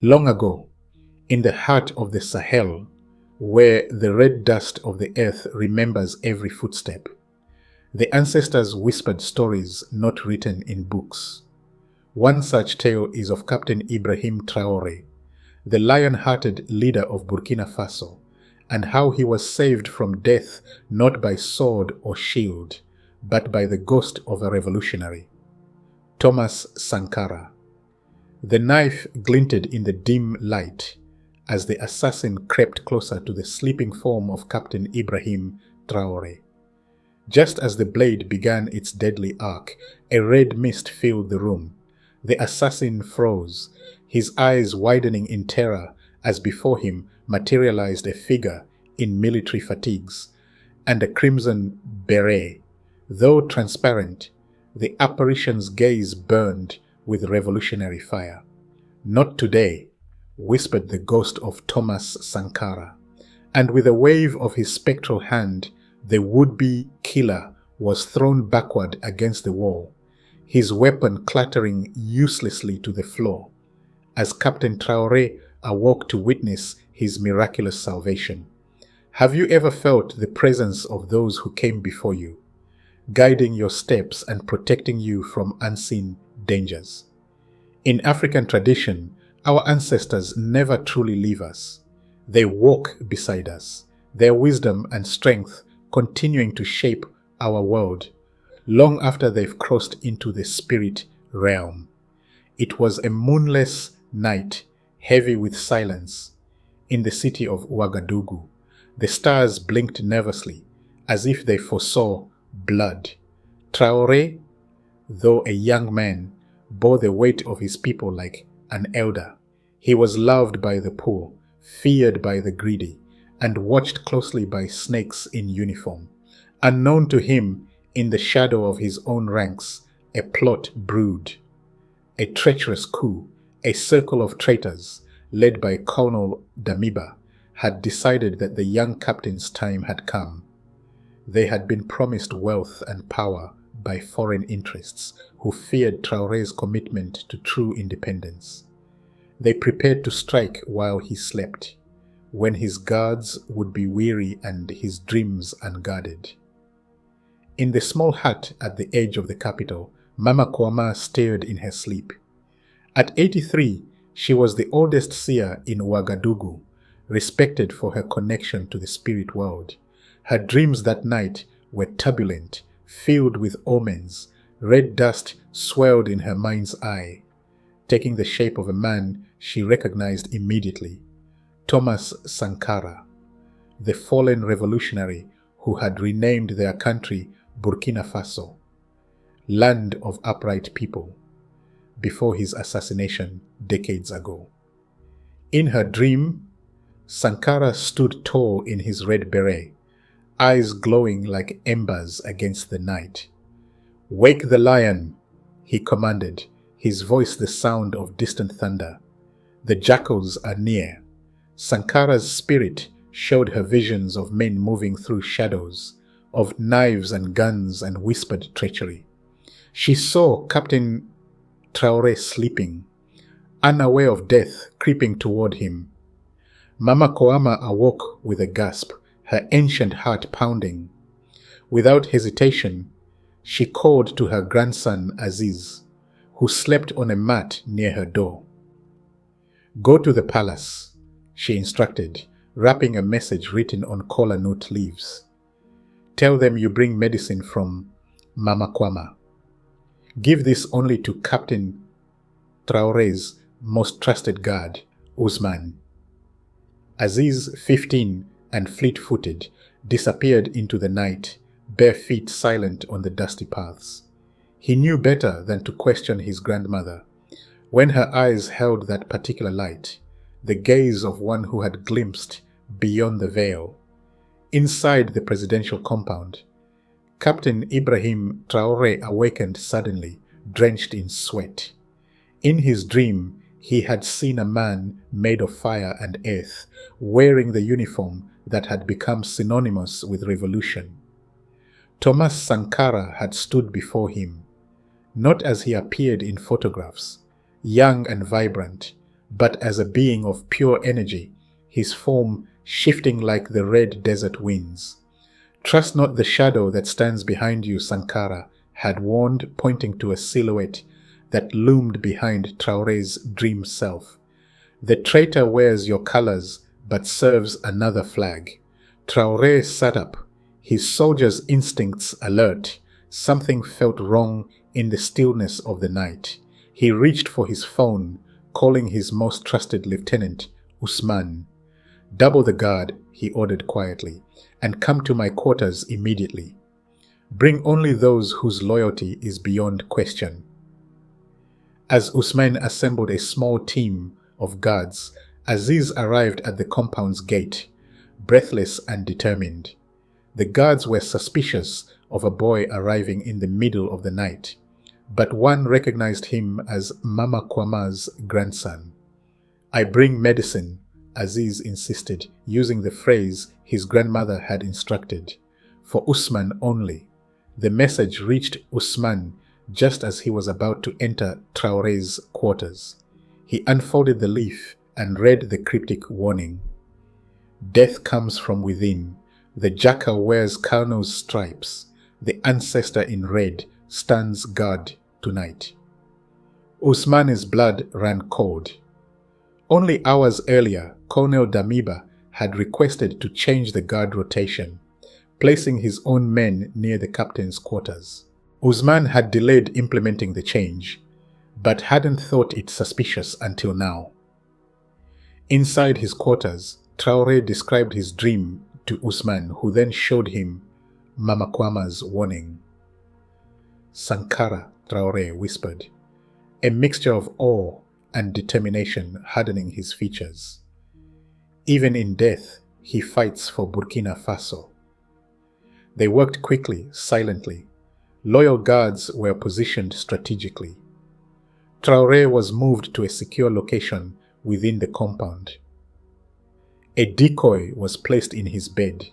Long ago, in the heart of the Sahel, where the red dust of the earth remembers every footstep, the ancestors whispered stories not written in books. One such tale is of Captain Ibrahim Traore, the lion-hearted leader of Burkina Faso, and how he was saved from death not by sword or shield, but by the ghost of a revolutionary, Thomas Sankara. The knife glinted in the dim light as the assassin crept closer to the sleeping form of Captain Ibrahim Traore. Just as the blade began its deadly arc, a red mist filled the room. The assassin froze, his eyes widening in terror as before him materialized a figure in military fatigues and a crimson beret. Though transparent, the apparition's gaze burned with revolutionary fire. "Not today," whispered the ghost of Thomas Sankara, and with a wave of his spectral hand, the would-be killer was thrown backward against the wall, his weapon clattering uselessly to the floor, as Captain Traore awoke to witness his miraculous salvation. Have you ever felt the presence of those who came before you, guiding your steps and protecting you from unseen dangers? In African tradition, our ancestors never truly leave us. They walk beside us, their wisdom and strength continuing to shape our world long after they've crossed into the spirit realm. It was a moonless night, heavy with silence, in the city of Ouagadougou. The stars blinked nervously, as if they foresaw blood. Traore, though a young man, bore the weight of his people like an elder. He was loved by the poor, feared by the greedy, and watched closely by snakes in uniform. Unknown to him, in the shadow of his own ranks, a plot brewed. A treacherous coup, a circle of traitors, led by Colonel Damiba, had decided that the young captain's time had come. They had been promised wealth and power by foreign interests who feared Traore's commitment to true independence. They prepared to strike while he slept, when his guards would be weary and his dreams unguarded. In the small hut at the edge of the capital, Mama Kwama stirred in her sleep. At 83, she was the oldest seer in Ouagadougou, respected for her connection to the spirit world. Her dreams that night were turbulent, filled with omens. Red dust swirled in her mind's eye, taking the shape of a man she recognized immediately, Thomas Sankara, the fallen revolutionary who had renamed their country Burkina Faso, land of upright people, before his assassination decades ago. In her dream, Sankara stood tall in his red beret, eyes glowing like embers against the night. "Wake the lion," he commanded, his voice the sound of distant thunder. "The jackals are near." Sankara's spirit showed her visions of men moving through shadows, of knives and guns and whispered treachery. She saw Captain Traore sleeping, unaware of death creeping toward him. Mama Koama awoke with a gasp, her ancient heart pounding. Without hesitation, she called to her grandson Aziz, who slept on a mat near her door. "Go to the palace," she instructed, wrapping a message written on kola nut leaves. "Tell them you bring medicine from Mama Kwama. Give this only to Captain Traore's most trusted guard, Usman." Aziz, 15 and fleet-footed, disappeared into the night, bare feet silent on the dusty paths. He knew better than to question his grandmother. When her eyes held that particular light, the gaze of one who had glimpsed beyond the veil, inside the presidential compound, Captain Ibrahim Traore awakened suddenly, drenched in sweat. In his dream, he had seen a man made of fire and earth, wearing the uniform that had become synonymous with revolution. Thomas Sankara had stood before him, not as he appeared in photographs, young and vibrant, but as a being of pure energy, his form shifting like the red desert winds. "Trust not the shadow that stands behind you," Sankara had warned, pointing to a silhouette that loomed behind Traore's dream self. "The traitor wears your colors, but serves another flag." Traore sat up, his soldier's instincts alert. Something felt wrong in the stillness of the night. He reached for his phone, calling his most trusted lieutenant, Usman. "Double the guard," he ordered quietly, "and come to my quarters immediately. Bring only those whose loyalty is beyond question." As Usman assembled a small team of guards, Aziz arrived at the compound's gate, breathless and determined. The guards were suspicious of a boy arriving in the middle of the night, but one recognized him as Mama Kwama's grandson. "I bring medicine," Aziz insisted, using the phrase his grandmother had instructed. "For Usman only." The message reached Usman just as he was about to enter Traore's quarters. He unfolded the leaf and read the cryptic warning. "Death comes from within. The jackal wears Colonel's stripes. The ancestor in red stands guard tonight." Usman's blood ran cold. Only hours earlier, Colonel Damiba had requested to change the guard rotation, placing his own men near the captain's quarters. Usman had delayed implementing the change, but hadn't thought it suspicious until now. Inside his quarters, Traore described his dream to Usman, who then showed him Mama Kwama's warning. "Sankara," Traore whispered, a mixture of awe and determination hardening his features. "Even in death, he fights for Burkina Faso." They worked quickly, silently. Loyal guards were positioned strategically. Traore was moved to a secure location within the compound. A decoy was placed in his bed,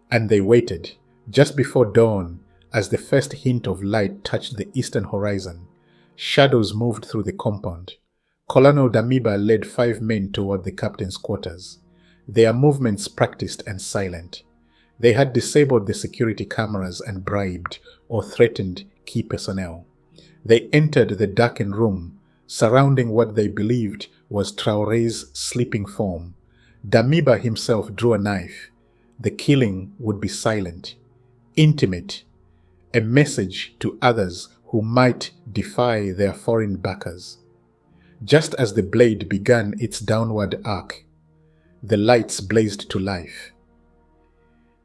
and they waited. Just before dawn, as the first hint of light touched the eastern horizon, shadows moved through the compound. Colonel Damiba led 5 men toward the captain's quarters, their movements practiced and silent. They had disabled the security cameras and bribed or threatened key personnel. They entered the darkened room, surrounding what they believed was Traore's sleeping form. Damiba himself drew a knife. The killing would be silent, intimate, a message to others who might defy their foreign backers. Just as the blade began its downward arc, the lights blazed to life.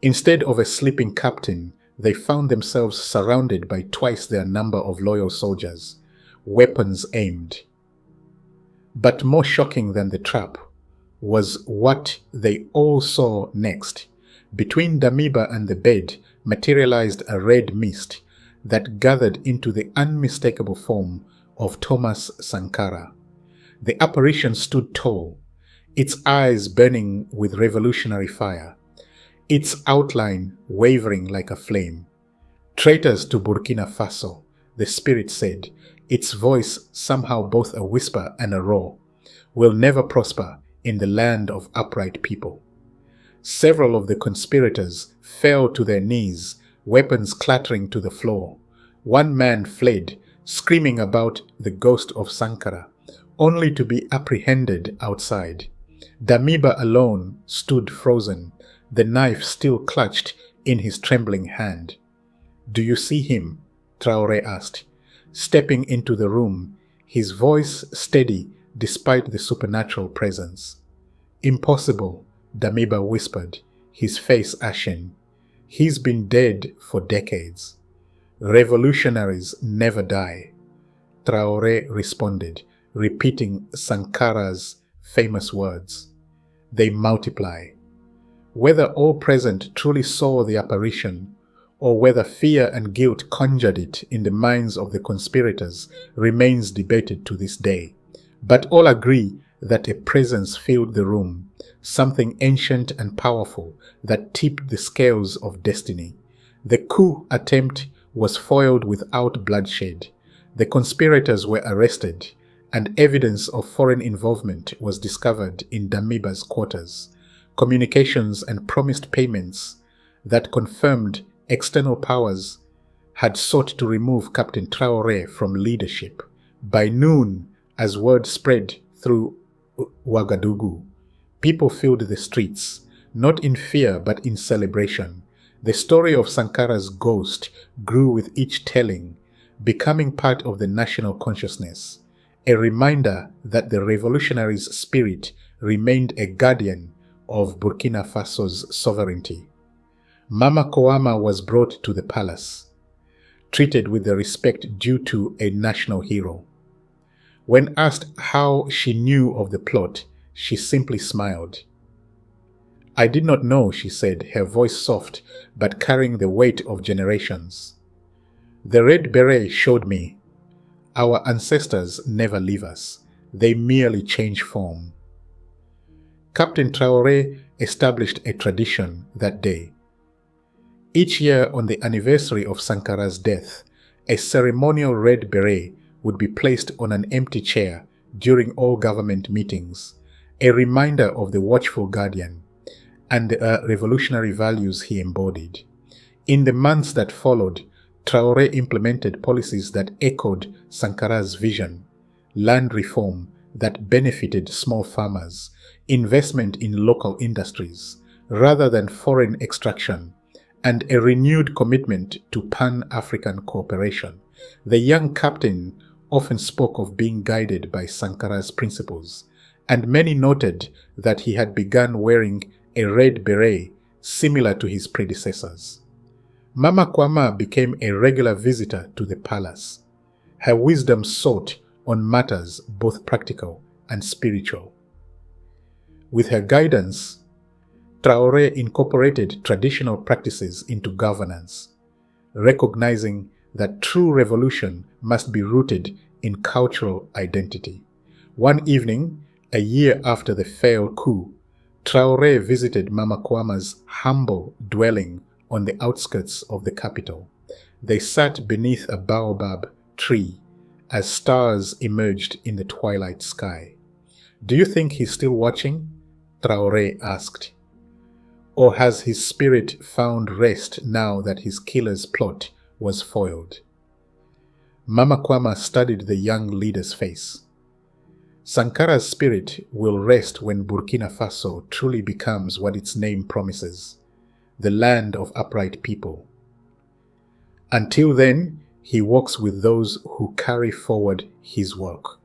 Instead of a sleeping captain, they found themselves surrounded by twice their number of loyal soldiers, weapons aimed. But more shocking than the trap was what they all saw next. Between Damiba and the bed materialized a red mist that gathered into the unmistakable form of Thomas Sankara. The apparition stood tall, its eyes burning with revolutionary fire, its outline wavering like a flame. "Traitors to Burkina Faso," the spirit said, its voice somehow both a whisper and a roar, "will never prosper in the land of upright people." Several of the conspirators fell to their knees, weapons clattering to the floor. One man fled, screaming about the ghost of Sankara, only to be apprehended outside. Damiba alone stood frozen, the knife still clutched in his trembling hand. "Do you see him?" Traore asked, stepping into the room, his voice steady despite the supernatural presence. "Impossible," Damiba whispered, his face ashen. "He's been dead for decades." "Revolutionaries never die," Traore responded, repeating Sankara's famous words. "They multiply." Whether all present truly saw the apparition, or whether fear and guilt conjured it in the minds of the conspirators, remains debated to this day. But all agree that a presence filled the room, something ancient and powerful that tipped the scales of destiny. The coup attempt was foiled without bloodshed. The conspirators were arrested, and evidence of foreign involvement was discovered in Damiba's quarters, communications and promised payments that confirmed external powers had sought to remove Captain Traore from leadership. By noon, as word spread through Ouagadougou, people filled the streets, not in fear but in celebration. The story of Sankara's ghost grew with each telling, becoming part of the national consciousness, a reminder that the revolutionary's spirit remained a guardian of Burkina Faso's sovereignty. Mama Kouama was brought to the palace, treated with the respect due to a national hero. When asked how she knew of the plot, she simply smiled. "I did not know," she said, her voice soft but carrying the weight of generations. "The red beret showed me. Our ancestors never leave us. They merely change form." Captain Traore established a tradition that day. Each year on the anniversary of Sankara's death, a ceremonial red beret would be placed on an empty chair during all government meetings, a reminder of the watchful guardian and the revolutionary values he embodied. In the months that followed, Traore implemented policies that echoed Sankara's vision: land reform that benefited small farmers, investment in local industries rather than foreign extraction, and a renewed commitment to Pan-African cooperation. The young captain often spoke of being guided by Sankara's principles, and many noted that he had begun wearing a red beret similar to his predecessors. Mama Kouama became a regular visitor to the palace, her wisdom sought on matters both practical and spiritual. With her guidance, Traore incorporated traditional practices into governance, recognizing that true revolution must be rooted in cultural identity. One evening, a year after the failed coup, Traore visited Mama Kouama's humble dwelling on the outskirts of the capital. They sat beneath a baobab tree as stars emerged in the twilight sky. "Do you think he's still watching?" Traore asked. "Or has his spirit found rest now that his killer's plot was foiled?" Mama Kouama studied the young leader's face. "Sankara's spirit will rest when Burkina Faso truly becomes what its name promises, the land of upright people. Until then, he walks with those who carry forward his work."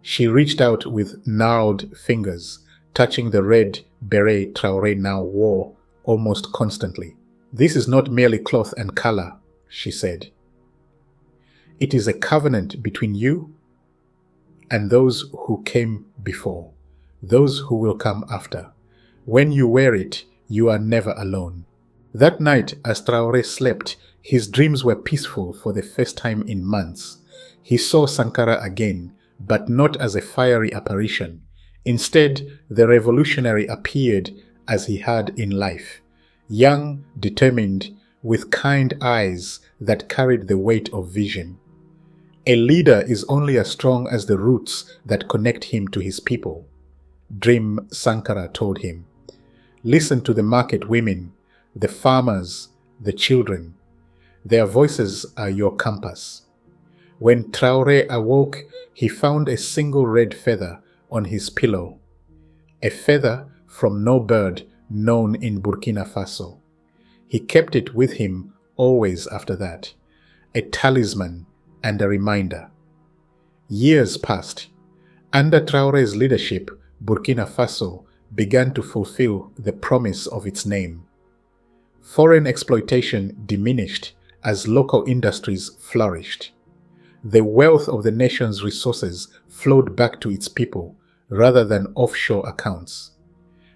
She reached out with gnarled fingers, touching the red beret Traore now wore almost constantly. "This is not merely cloth and color," she said. "It is a covenant between you and those who came before, those who will come after. When you wear it, you are never alone." That night, as Traore slept, his dreams were peaceful for the first time in months. He saw Sankara again, but not as a fiery apparition. Instead, the revolutionary appeared as he had in life, young, determined, with kind eyes that carried the weight of vision. A leader is only as strong as the roots that connect him to his people, Dream Sankara told him. Listen to the market women, the farmers, the children. Their voices are your compass. When Traore awoke, he found a single red feather on his pillow, a feather from no bird known in Burkina Faso. He kept it with him always after that, a talisman and a reminder. Years passed. Under Traore's leadership, Burkina Faso began to fulfill the promise of its name. Foreign exploitation diminished as local industries flourished. The wealth of the nation's resources flowed back to its people rather than offshore accounts.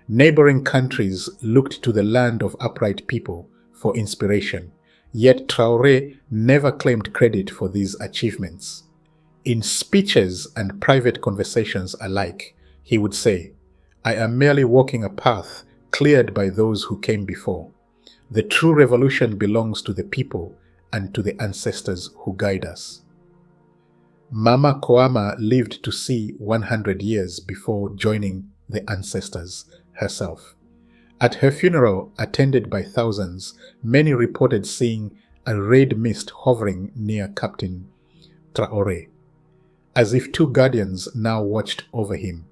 Neighboring countries looked to the land of upright people for inspiration, yet Traore never claimed credit for these achievements. In speeches and private conversations alike, he would say, "I am merely walking a path cleared by those who came before. The true revolution belongs to the people and to the ancestors who guide us." Mama Koama lived to see 100 years before joining the ancestors herself. At her funeral, attended by thousands, many reported seeing a red mist hovering near Captain Traore, as if two guardians now watched over him.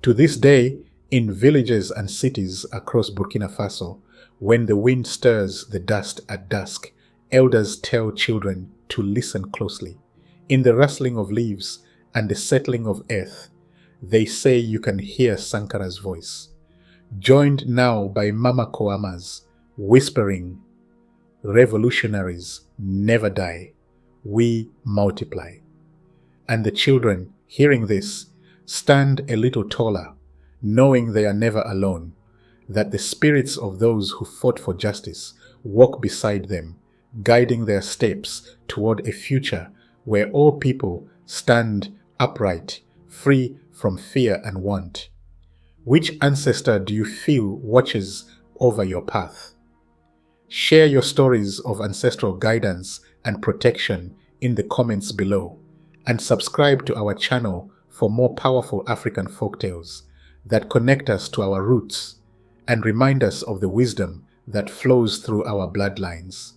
To this day, in villages and cities across Burkina Faso, when the wind stirs the dust at dusk, elders tell children to listen closely. In the rustling of leaves and the settling of earth, they say you can hear Sankara's voice, joined now by Mama Koama's, whispering, "Revolutionaries never die, we multiply." And the children, hearing this, stand a little taller, knowing they are never alone, that the spirits of those who fought for justice walk beside them, guiding their steps toward a future where all people stand upright, free from fear and want. Which ancestor do you feel watches over your path? Share your stories of ancestral guidance and protection in the comments below, and subscribe to our channel for more powerful African folktales that connect us to our roots and remind us of the wisdom that flows through our bloodlines.